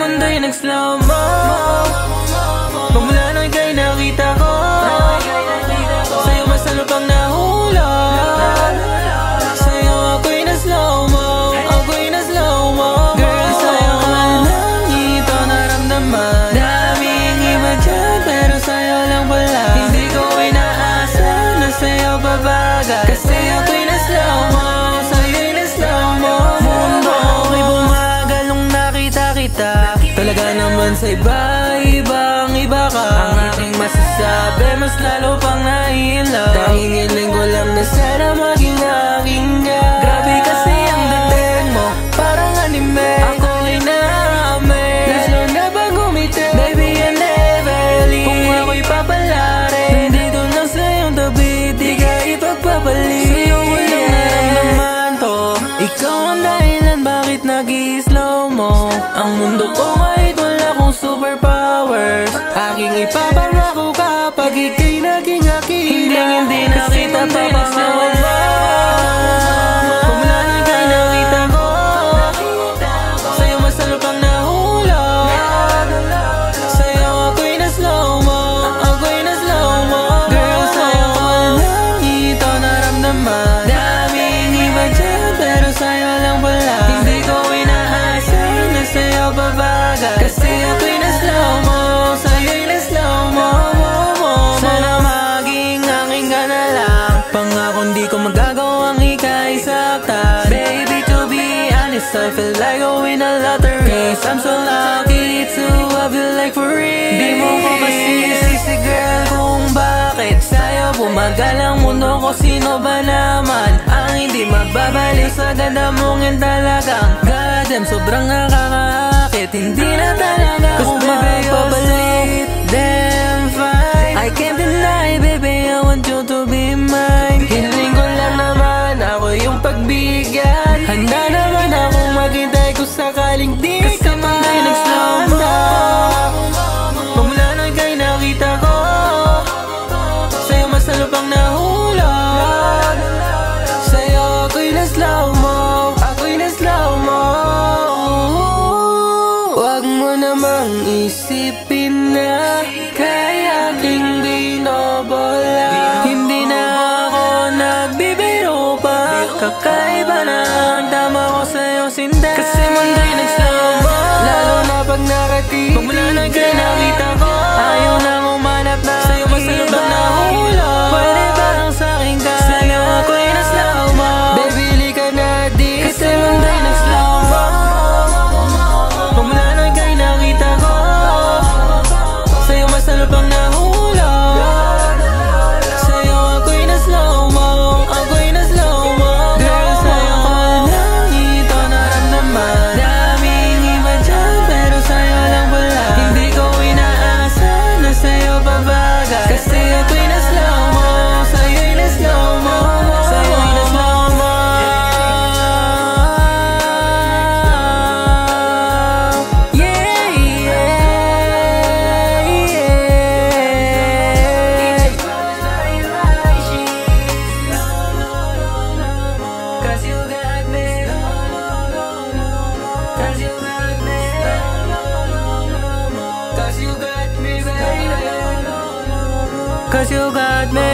mundo'y nag-slow mo. Pagmula nung ika'y nakita ko, sa'yo mas lalo pang nahulog. Sa'yo ako'y na-slow mo, ako'y na-slow mo. Girl, sa'yo ko lang ito naramdaman. Daming iba dyan, pero sa'yo lang pala. Hindi ko inaasa na sa'yo babagay, kasi ako'y na-slow mo, sa'yo'y na-slow mo. Mundo ako'y bumagal nung nakita kita. Talaga naman sa iba-ibang iba ka. Ang aking masasabi, mas lalo pang nai-inlove. Tanging hiling ko lang na sana maging aking ka. Grabe kasi ang dating mo, parang anime. Ako'y na-amaze, naslo na bang umiti. Baby, I never leave. Kung ako'y papalarin, nandito lang sa iyong tabi, di ka ipagpapalit. Sa'yo walang naramdaman to. Ikaw ang dahilan bakit nag-i-slow mo. Ang mundo ko kahit wala kong superpowers, aking ipapangako kapag ika'y naging akin. Hindi na kita papangawan. Pagmula nung ika'y nakita ko, sa'yo mas lalo pang nahulog. Sa'yo ako'y na-slow mo, ako'y na-slow mo. Girl, sa'yo ko lang ito naramdaman. Daming iba dyan, pero sa'yo lang pala. Hindi ko inaasa na sa'yo babagay, kasi ako'y na-slow mo, sa'yo'y na-slow mo. Sana maging aking ka na lang. Pangakong di ko magagawang ika'y saktan. Baby, to be honest, I feel like I win a lottery, 'cause I'm so lucky to have you like for real. Di mo ko masisisi girl kung bakit sa'yo bumagal ang mundo ko. Sino ba naman ang hindi mababaliw sa ganda mong yan talagang goddamn, sobrang nakakaakit. Hindi na talaga ako mapapabalik. Damn fine, I can't deny baby, I want you to be mine. Hiling ko lang naman ako yung pagbigyan. Handa naman akong maghintay kung sakaling di ka man ay nag-slow mo. Pagmula nung ika'y nakita ko, sa'yo mas lalo pang nahulog. Sa'yo ako'y na-slow mo, ako'y na-slow mo. Huwag mo namang isipin na kaya aking binobola. Hindi na ako nagbibiro pa, kakaiba na ang tama ko sa'yo sinda. Kasi mundo'y nag-slow mo, lalo na pag nakati. Pagmula nung ika'y nakita ko, ayaw nang umanap na sa'yo mas lalo pang nahulog. Pwede parang sa'kin ka, sa'yo ako'y na-slow mo. Baby, li ka na di, kasi mundo'y nag-slow mo. Pagmula nung ika'y nakita ko, sa'yo mas lalo pang nahulog. Sa'yo ako'y na-slow mo, ako'y na-slow mo. Girl, sa'yo ko lang ito naramdaman. Daming iba dyan, pero sa'yo lang pala. Hindi ko inaasa na sa'yo babagay, kasi ako'y na-slow mo, sa'yo'y na-slow mo, sa'yo'y na-slow mo. Yeah, yeah, yeah. 'Cause you got me, 'cause you got me, 'cause you got me, baby, 'cause you got me.